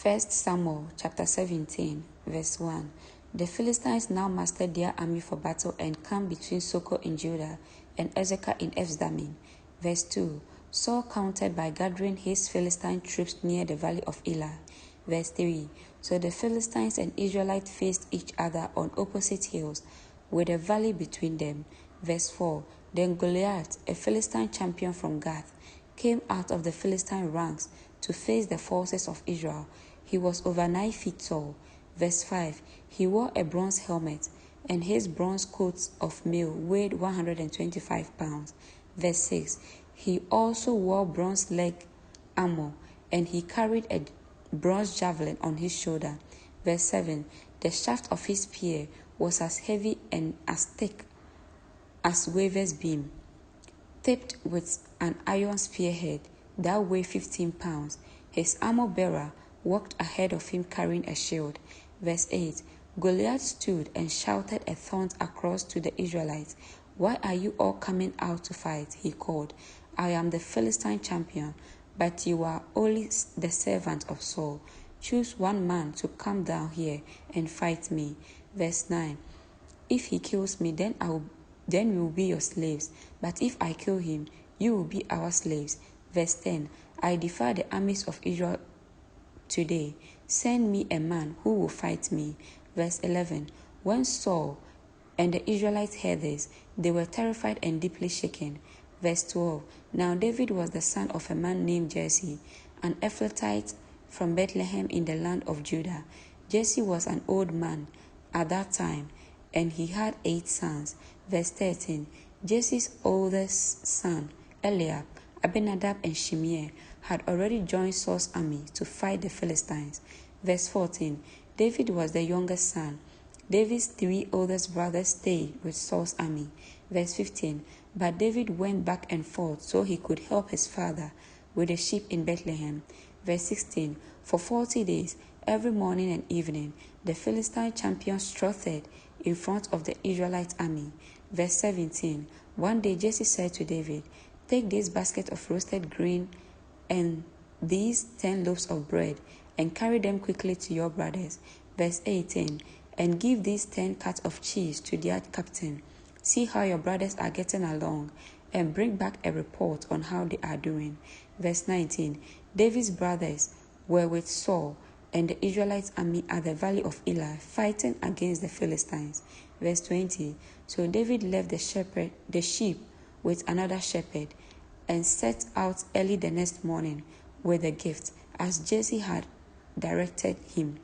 1 Samuel chapter 17, verse 1. The Philistines now mustered their army for battle and camped between Soko in Judah and Ezekah in Ephzdammim. Verse 2. Saul countered by gathering his Philistine troops near the valley of Elah. Verse 3. So the Philistines and Israelites faced each other on opposite hills, with a valley between them. Verse 4. Then Goliath, a Philistine champion from Gath, came out of the Philistine ranks to face the forces of Israel. He was over 9 feet tall. Verse 5. He wore a bronze helmet, and his bronze coat of mail weighed 125 pounds. Verse 6. He also wore bronze leg armor, and he carried a bronze javelin on his shoulder. Verse 7. The shaft of his spear was as heavy and as thick as weaver's beam, tipped with an iron spearhead that weighed 15 pounds. His armor-bearer walked ahead of him carrying a shield. Verse 8. Goliath stood and shouted a taunt across to the Israelites. Why are you all coming out to fight? He called. I am the Philistine champion, but you are only the servant of Saul. Choose one man to come down here and fight me. Verse 9. If he kills me, then we will be your slaves. But if I kill him, you will be our slaves. Verse 10. I defy the armies of Israel today. Send me a man who will fight me. Verse 11. When Saul and the Israelites heard this, they were terrified and deeply shaken. Verse 12. Now David was the son of a man named Jesse, an Ephrathite from Bethlehem in the land of Judah. Jesse was an old man at that time, and he had 8 sons. Verse 13. Jesse's oldest son, Eliab, Abinadab, and Shimei, had already joined Saul's army to fight the Philistines. Verse 14. David was the youngest son. David's 3 oldest brothers stayed with Saul's army. Verse 15. But David went back and forth so he could help his father with the sheep in Bethlehem. Verse 16. For 40 days, every morning and evening, the Philistine champion strutted in front of the Israelite army. Verse 17. One day Jesse said to David, take this basket of roasted grain and these 10 loaves of bread and carry them quickly to your brothers. Verse 18. And give these 10 cuts of cheese to their captain. See how your brothers are getting along, and bring back a report on how they are doing. Verse 19. David's brothers were with Saul and the Israelites' army at the valley of Elah, fighting against the Philistines. Verse 20. So David left the sheep with another shepherd, and set out early the next morning with the gift, as Jesse had directed him.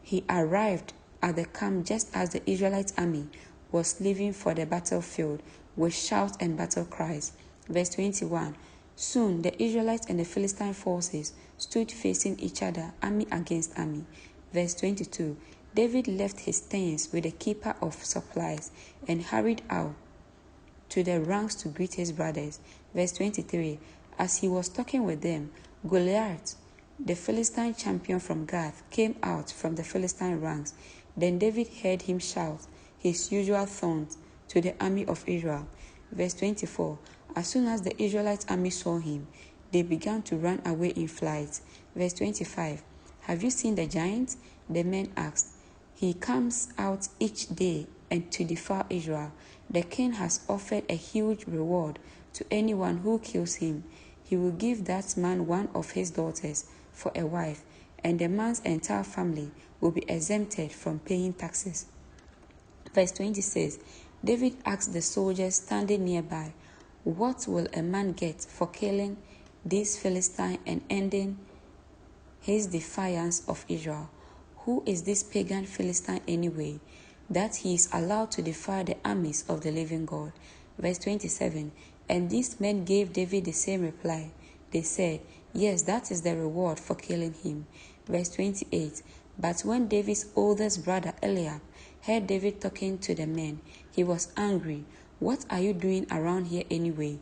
He arrived at the camp just as the Israelite army was leaving for the battlefield with shouts and battle cries. Verse 21. Soon the Israelites and the Philistine forces stood facing each other, army against army. Verse 22. David left his tents with the keeper of supplies and hurried out to the ranks to greet his brothers. Verse 23. As he was talking with them, Goliath, the Philistine champion from Gath, came out from the Philistine ranks. Then David heard him shout his usual taunt to the army of Israel. Verse 24. As soon as the Israelite army saw him, they began to run away in flight. Verse 25. Have you seen the giant? The men asked. He comes out each day and to defy Israel. The king has offered a huge reward to anyone who kills him. He will give that man one of his daughters for a wife, and the man's entire family will be exempted from paying taxes. Verse 26. David asked the soldiers standing nearby, what will a man get for killing this Philistine and ending his defiance of Israel? Who is this pagan Philistine anyway, that he is allowed to defy the armies of the living God? Verse 27. And these men gave David the same reply. They said, yes, that is the reward for killing him. Verse 28. But when David's oldest brother Eliab heard David talking to the men, he was angry. What are you doing around here anyway?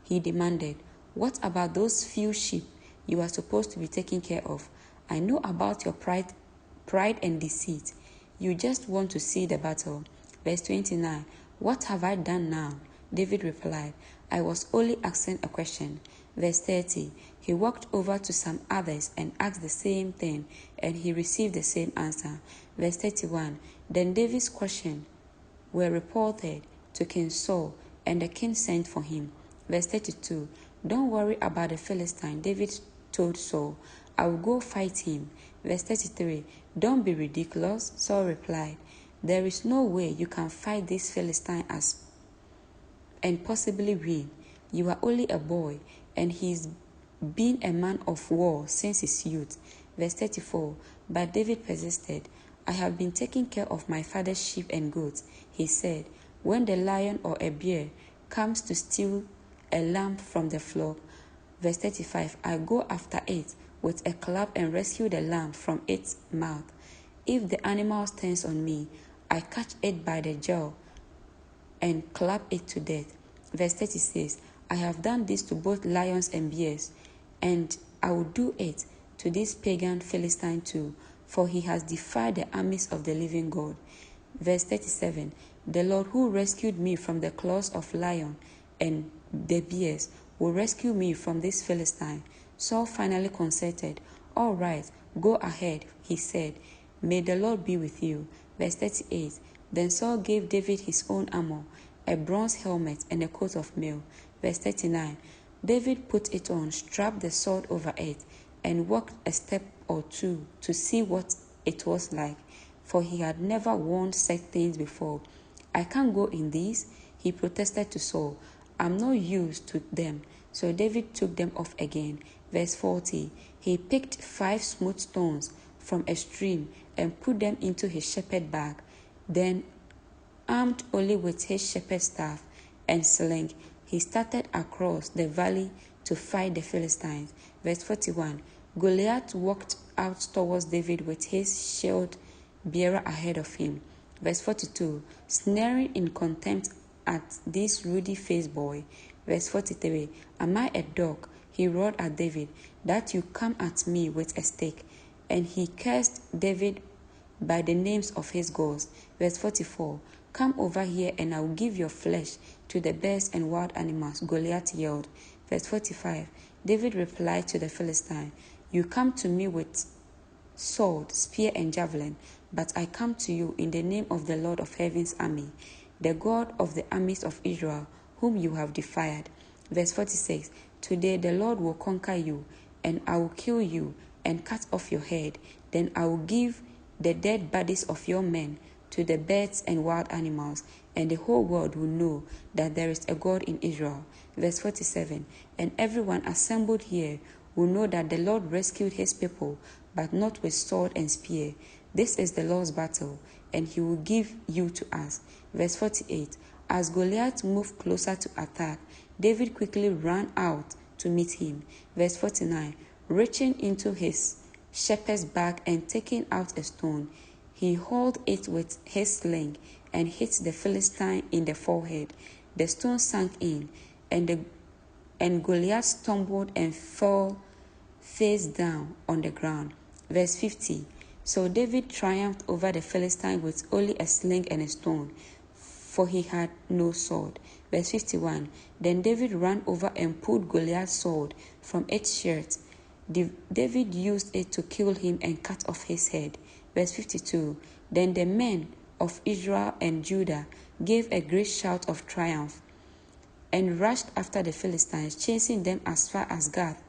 He demanded. What about those few sheep you are supposed to be taking care of? I know about your pride and deceit. You just want to see the battle. Verse 29. What have I done now? David replied, I was only asking a question. Verse 30. He walked over to some others and asked the same thing, and he received the same answer. Verse 31. Then David's questions were reported to King Saul, and the king sent for him. Verse 32. Don't worry about the Philistine, David told Saul. I will go fight him. Verse 33. Don't be ridiculous, Saul replied. There is no way you can fight this Philistine and possibly win. You are only a boy, and he's been a man of war since his youth. Verse 34. But David persisted. I have been taking care of my father's sheep and goats, he said. When the lion or a bear comes to steal a lamb from the flock, verse 35, I go after it with a club and rescue the lamb from its mouth. If the animal stands on me, I catch it by the jaw and clap it to death. Verse 36, I have done this to both lions and bears, and I will do it to this pagan Philistine too, for he has defied the armies of the living God. Verse 37, the Lord who rescued me from the claws of lion and the bears will rescue me from this Philistine. Saul finally consented. All right, go ahead, he said. May the Lord be with you. Verse 38, then Saul gave David his own armor, a bronze helmet and a coat of mail. Verse 39, David put it on, strapped the sword over it, and walked a step or two to see what it was like, for he had never worn such things before. I can't go in these, he protested to Saul. I'm not used to them. So David took them off again. Verse 40, he picked 5 smooth stones from a stream and put them into his shepherd bag. Then, armed only with his shepherd's staff and sling, he started across the valley to fight the Philistines. Verse 41, Goliath walked out towards David with his shield bearer ahead of him. Verse 42, sneering in contempt at this ruddy-faced boy. Verse 43, am I a dog, he roared at David, that you come at me with a stick? And he cursed David by the names of his gods. Verse 44, come over here and I will give your flesh to the bears and wild animals, Goliath yelled. Verse 45, David replied to the Philistine, you come to me with sword, spear, and javelin, but I come to you in the name of the Lord of heaven's army, the God of the armies of Israel, whom you have defied. Verse 46, today the Lord will conquer you, and I will kill you and cut off your head. Then I will give the dead bodies of your men to the birds and wild animals, and the whole world will know that there is a God in Israel. Verse 47, and everyone assembled here will know that the Lord rescued his people, but not with sword and spear. This is the Lord's battle, and he will give you to us. Verse 48, as Goliath moved closer to attack, David quickly ran out to meet him. Verse 49, reaching into his shepherd's bag and taking out a stone, he hurled it with his sling and hit the Philistine in the forehead. The stone sank in, and Goliath stumbled and fell face down on the ground. Verse 50, so David triumphed over the Philistine with only a sling and a stone, for he had no sword. Verse 51, then David ran over and pulled Goliath's sword from its sheath. David used it to kill him and cut off his head. Verse 52, then the men of Israel and Judah gave a great shout of triumph and rushed after the Philistines, chasing them as far as Gath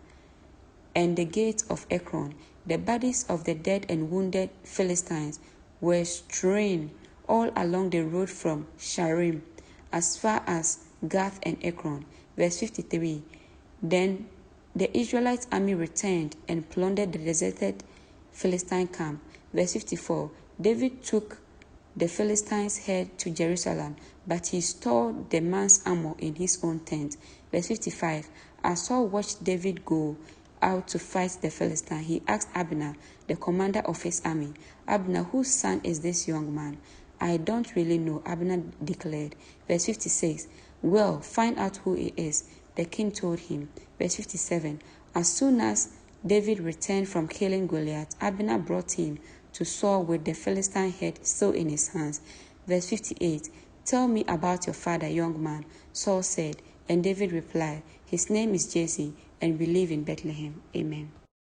and the gates of Ekron. The bodies of the dead and wounded Philistines were strewn all along the road from Sharim as far as Gath and Ekron. Verse 53, then the Israelite army returned and plundered the deserted Philistine camp. Verse 54, David took the Philistine's head to Jerusalem, but he stored the man's armor in his own tent. Verse 55, as Saul watched David go out to fight the Philistine, he asked Abner, the commander of his army, Abner, whose son is this young man? I don't really know, Abner declared. Verse 56, well, find out who he is, the king told him. Verse 57, as soon as David returned from killing Goliath, Abner brought him to Saul with the Philistine head still in his hands. Verse 58, tell me about your father, young man, Saul said, and David replied, his name is Jesse, and we live in Bethlehem. Amen.